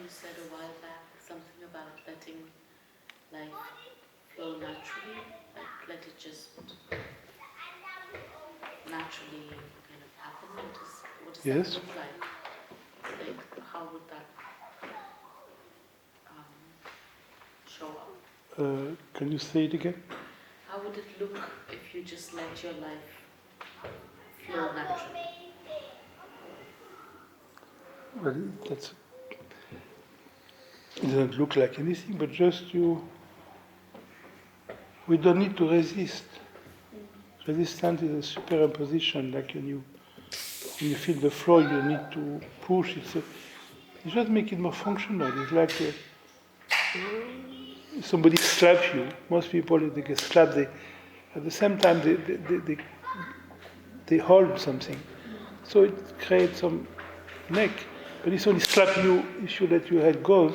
you said a while back something about letting life flow naturally, like let it just naturally kind of happen? What does Yes. that look like? Like, how would that show up? Can you say it again? How would it look if you just let your life flow naturally? Well, it doesn't look like anything, but just we don't need to resist. Resistance is a superimposition, like when you feel the flow, you need to push. You just make it more functional. It's like somebody slaps you. Most people, if they get slapped, at the same time they hold something. So it creates some neck. But if only slap you, if you let your head go,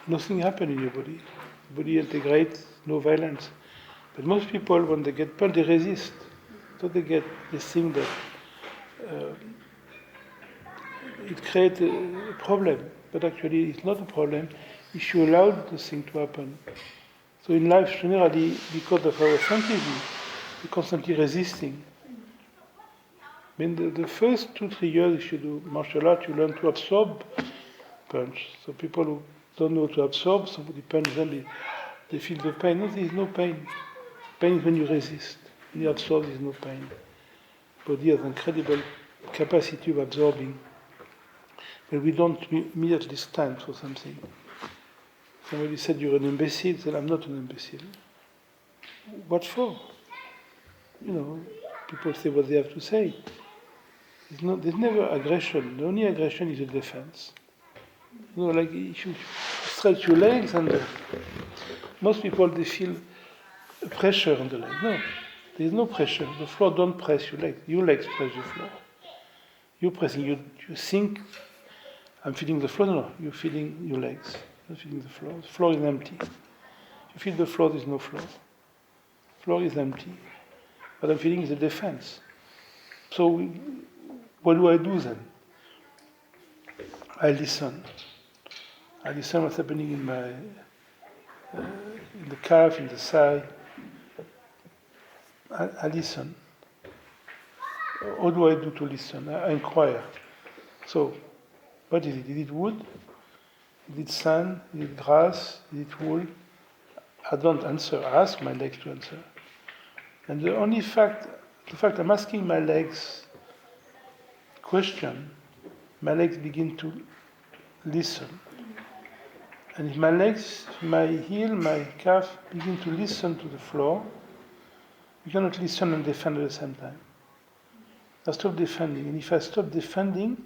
nothing happens in your body. The body integrates, no violence. But most people, when they get punched, they resist. So they think that it creates a problem. But actually, it's not a problem if you allow the thing to happen. So in life, generally, because of our fantasy, we're constantly resisting. I mean, the first 2-3 years, if you do martial arts, you learn to absorb punch. So people who don't know to absorb, somebody punches them, they feel the pain. No, there is no pain. Pain is when you resist. When you absorb, there is no pain. Body has incredible capacity of absorbing. But we don't immediately stand for something. Somebody said, you're an imbecile. I said, I'm not an imbecile. What for? People say what they have to say. There's never aggression. The only aggression is a defense. Like if you stretch your legs, and most people, they feel pressure on the leg. No, there's no pressure. The floor don't press your legs. Your legs press the floor. You're pressing. You think, I'm feeling the floor. No, you're feeling your legs. You're feeling the floor. The floor is empty. You feel the floor, there's no floor. The floor is empty. What I'm feeling is a defense. So what do I do then? I listen. I listen what's happening in my in the calf, in the side. I listen. What do I do to listen? I inquire. So, what is it? Is it wood? Is it sand? Is it grass? Is it wool? I don't answer. I ask my legs to answer. And the fact I'm asking my legs question, my legs begin to listen. And if my legs, my heel, my calf begin to listen to the floor, you cannot listen and defend at the same time. I stop defending. And if I stop defending,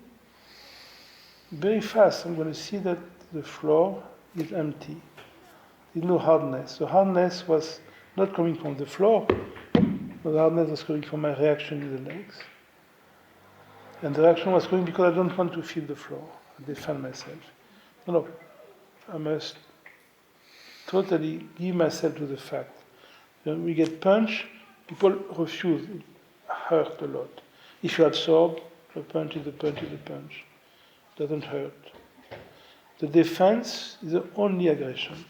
very fast I'm going to see that the floor is empty. There's no hardness. The hardness was not coming from the floor, but the hardness was coming from my reaction in the legs. And the reaction was coming because I don't want to feel the floor. I defend myself. No. I must totally give myself to the fact. When we get punched, people refuse. It hurts a lot. If you absorb, the punch is a punch is a punch. It doesn't hurt. The defense is the only aggression.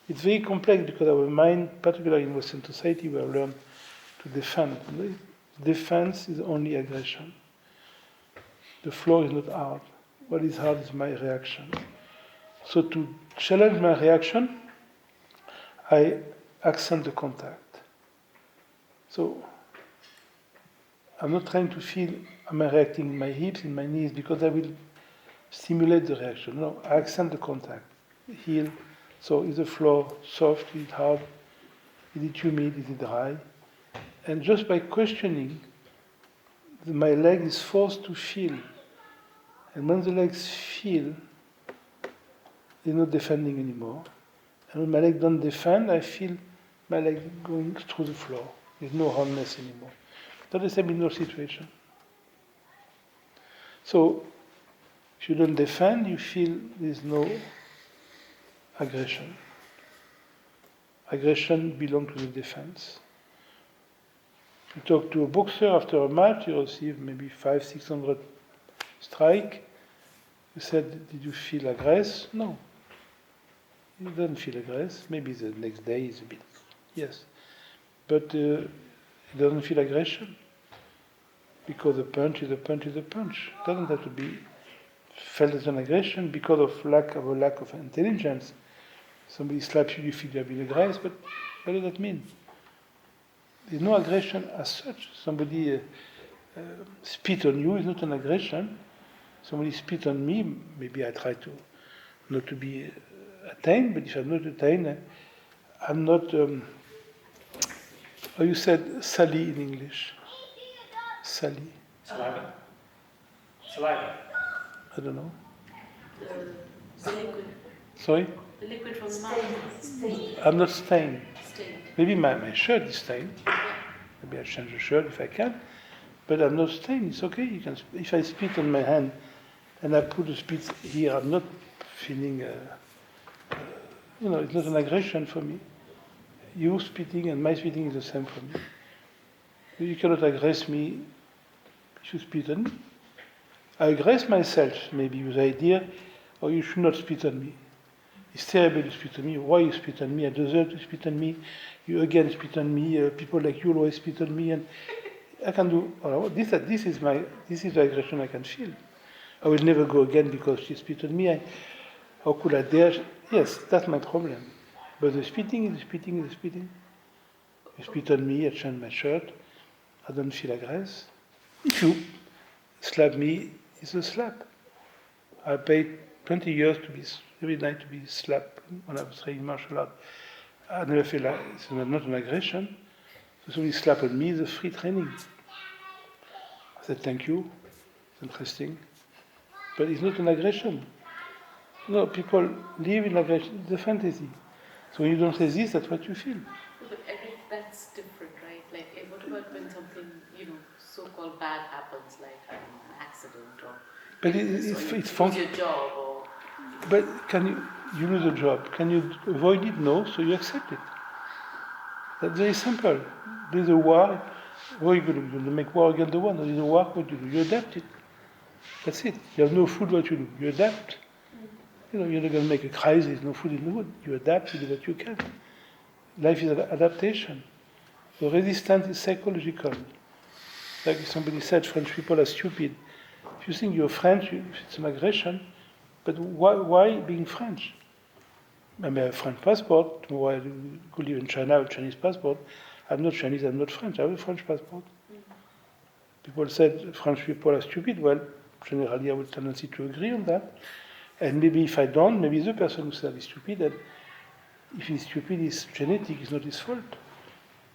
It's very complex because our mind, particularly in Western society, we have learned to defend. Defense is the only aggression. The floor is not hard. What is hard is my reaction. So to challenge my reaction, I accent the contact. So I'm not trying to feel, am I reacting in my hips, in my knees, because I will stimulate the reaction. No, I accent the contact. Heel. So is the floor soft, is it hard, is it humid, is it dry? And just by questioning, my leg is forced to feel. And when the legs feel, they're not defending anymore. And when my leg don't defend, I feel my leg going through the floor. There's no hardness anymore. That's the same in your situation. So, if you don't defend, you feel there's no aggression. Aggression belongs to the defense. You talk to a boxer after a match, you receive maybe 500-600 strikes. You said, did you feel aggressed? No. You don't feel aggressed. Maybe the next day is a bit, yes. But it doesn't feel aggression. Because a punch is a punch is a punch. It doesn't have to be felt as an aggression because of a lack of intelligence. Somebody slaps you, you feel you have been aggressed, but what does that mean? There's no aggression as such. Somebody spit on you is not an aggression. Somebody spit on me, maybe I try to not to be attained, but if I'm not attained, I'm not. Oh, you said Sally in English. Sally. Saliva. Saliva. I don't know. The liquid. Sorry? The liquid from the mouth. I'm not stained. Stained. Maybe my shirt is stained. Maybe I change the shirt if I can. But I'm not stained. It's okay. You can. If I spit on my hand and I put the spit here, I'm not feeling. It's not an aggression for me. You spitting and my spitting is the same for me. You cannot aggress me if you spit on me. I aggress myself maybe with the idea, oh, you should not spit on me. It's terrible to spit on me. Why you spit on me? I deserve to spit on me. You again spit on me. People like you always spit on me, and I can do. This is the aggression I can feel. I will never go again because she spit on me. How could I dare? Yes, that's my problem. But the spitting is the spitting is the spitting. You spit on me, I change my shirt. I don't feel aggressed. If you slap me, it's a slap. I paid 20 years to be every night to be slapped when I was training martial art. I never feel like it's not an aggression. So somebody slap on me is a free training. I said thank you. It's interesting. But it's not an aggression. No, people live in aggression. It's a fantasy. So when you don't say this, that's what you feel. But Eric, that's different, right? Like, what about when something, so-called bad happens, like an accident or But it's lose your job or. But can you lose a job? Can you avoid it? No, so you accept it. That's very simple. There's a war. What are you going to do? You're going to make war against the war. There's a war. What do you do? You adapt it. That's it. You have no food. What you do? You adapt. You're not going to make a crisis. No food in the wood. You adapt. You do what you can. Life is adaptation. The resistance is psychological. Like somebody said, French people are stupid. If you think you're French, it's an aggression. But why being French? I may have a French passport. Tomorrow I could live in China with a Chinese passport. I'm not Chinese, I'm not French. I have a French passport. People said French people are stupid. Well, generally I would tendency to agree on that. And maybe if I don't, maybe the person who said he's stupid, and if he's stupid, it's genetic, it's not his fault.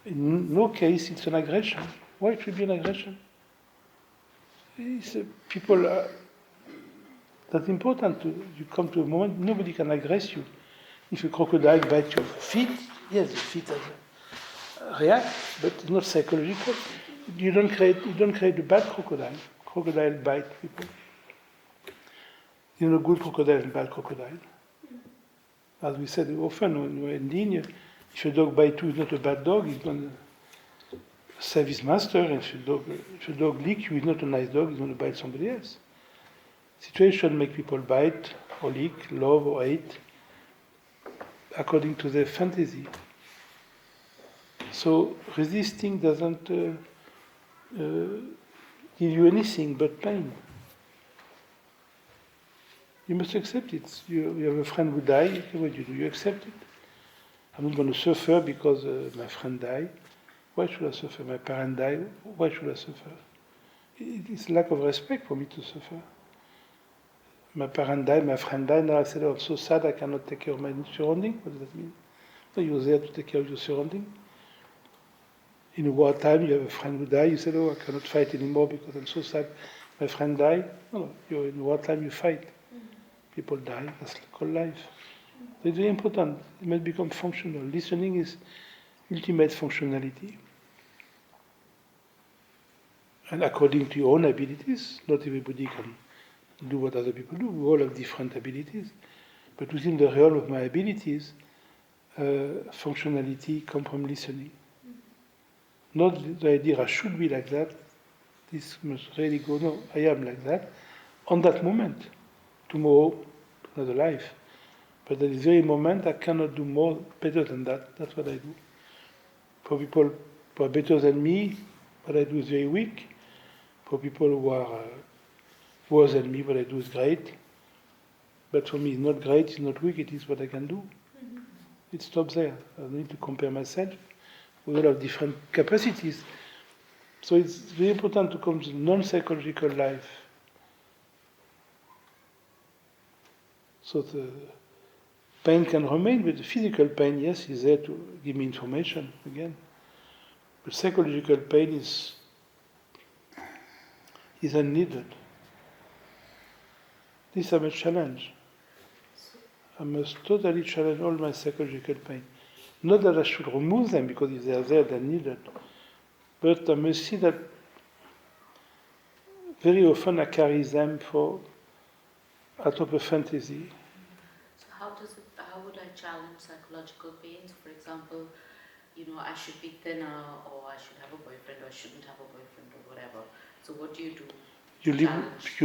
In no case, it's an aggression. Why it should be an aggression? People are. That's important. You come to a moment, nobody can aggress you. If a crocodile bites your feet, yes, the feet react, but it's not psychological. You don't create a bad crocodile. Crocodile bite people. Good crocodile and bad crocodile. As we said often when we're in India, if a dog bites you, it's not a bad dog, he's going to serve his master, and if a dog licks you, he's not a nice dog, he's going to bite somebody else. Situation make people bite or lick, love or hate, according to their fantasy. So resisting doesn't give you anything but pain. You must accept it. You have a friend who died, what do you do? You accept it. I'm not going to suffer because my friend died. Why should I suffer? My parent died. Why should I suffer? It's lack of respect for me to suffer. My parent died, my friend died, now I said, oh, I'm so sad I cannot take care of my surrounding. What does that mean? So you're there to take care of your surrounding. In wartime, you have a friend who died, you said, oh, I cannot fight anymore because I'm so sad my friend died. No, you're in wartime, you fight. People die, that's called life. It's very important, it must become functional. Listening is ultimate functionality. And according to your own abilities, not everybody can do what other people do. We all have different abilities. But within the realm of my abilities, functionality comes from listening. Not the idea I should be like that, this must really go, no, I am like that, on that moment. tomorrow, another life. But at this very moment, I cannot do more better than that. That's what I do. For people who are better than me, what I do is very weak. For people who are worse than me, what I do is great. But for me, it's not great, it's not weak, it is what I can do. It stops there. I don't need to compare myself. We all have different capacities. So it's very important to come to non-psychological life. So the pain can remain, but the physical pain, yes, is there to give me information again. But psychological pain is unneeded. This is a challenge. I must totally challenge all my psychological pain. Not that I should remove them, because if they are there, they're needed. But I must see that very often I carry them out of a fantasy. So how would I challenge psychological pains? For example, I should be thinner, or I should have a boyfriend, or I shouldn't have a boyfriend, or whatever. So what do you do? You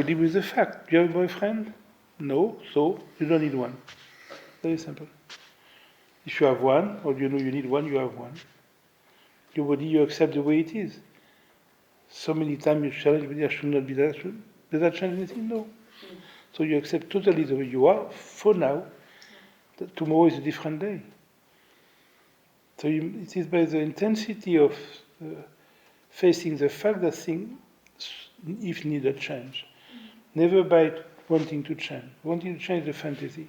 live with the fact. Do you have a boyfriend? No, so you don't need one. Very simple. If you have one, or you know you need one, you have one. Your body, you accept the way it is. So many times you challenge, but I should not be that. Does that change anything? No. So you accept totally the way you are for now. Tomorrow is a different day. So it is by the intensity of facing the fact that things, if needed, change. Never by wanting to change. Wanting to change the fantasy.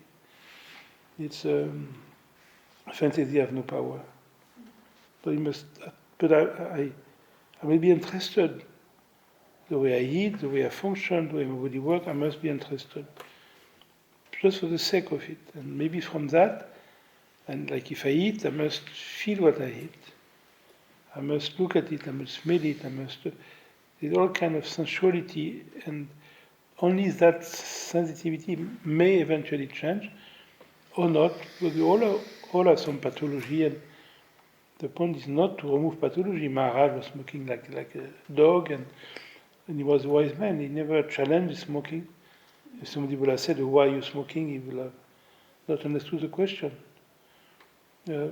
It's fantasy have no power. So you must. But I will be interested. The way I eat, the way I function, the way my body works, I must be interested. Just for the sake of it. And maybe from that, and like if I eat, I must feel what I eat. I must look at it, I must smell it, there's all kind of sensuality, and only that sensitivity may eventually change, or not, because we all have some pathology, and the point is not to remove pathology. Maharaj was smoking like a dog, and he was a wise man. He never challenged smoking. If somebody would have said, "Why are you smoking?" he would have not understood the question.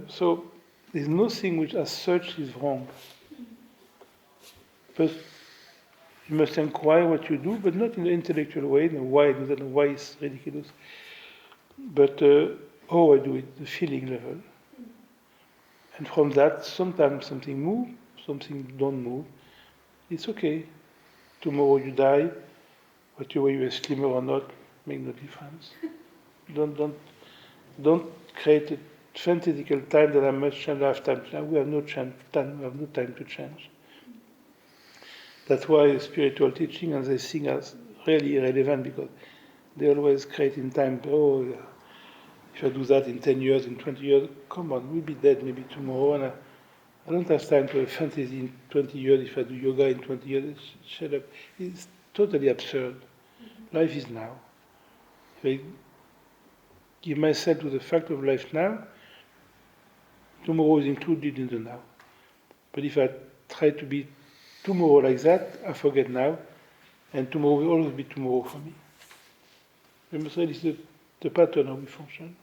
So there's nothing which as such is wrong. But you must inquire what you do, but not in an intellectual way, in a why, not in a why is ridiculous. But how I do it, the feeling level. And from that, sometimes something moves, something don't move. It's okay. Tomorrow you die, whether you are slimmer or not, make no difference. Don't create a fantastical time that I must change. I have time. We have no time. We have no time to change. That's why spiritual teaching and they think are really irrelevant, because they always create in time. If I do that in 10 years, in 20 years, come on, we'll be dead maybe tomorrow. And I don't have time to have fantasy in 20 years. If I do yoga in 20 years, shut up. It's totally absurd. Life is now. If I give myself to the fact of life now, tomorrow is included in the now. But if I try to be tomorrow like that, I forget now, and tomorrow will always be tomorrow for me. We must really see the pattern how we function.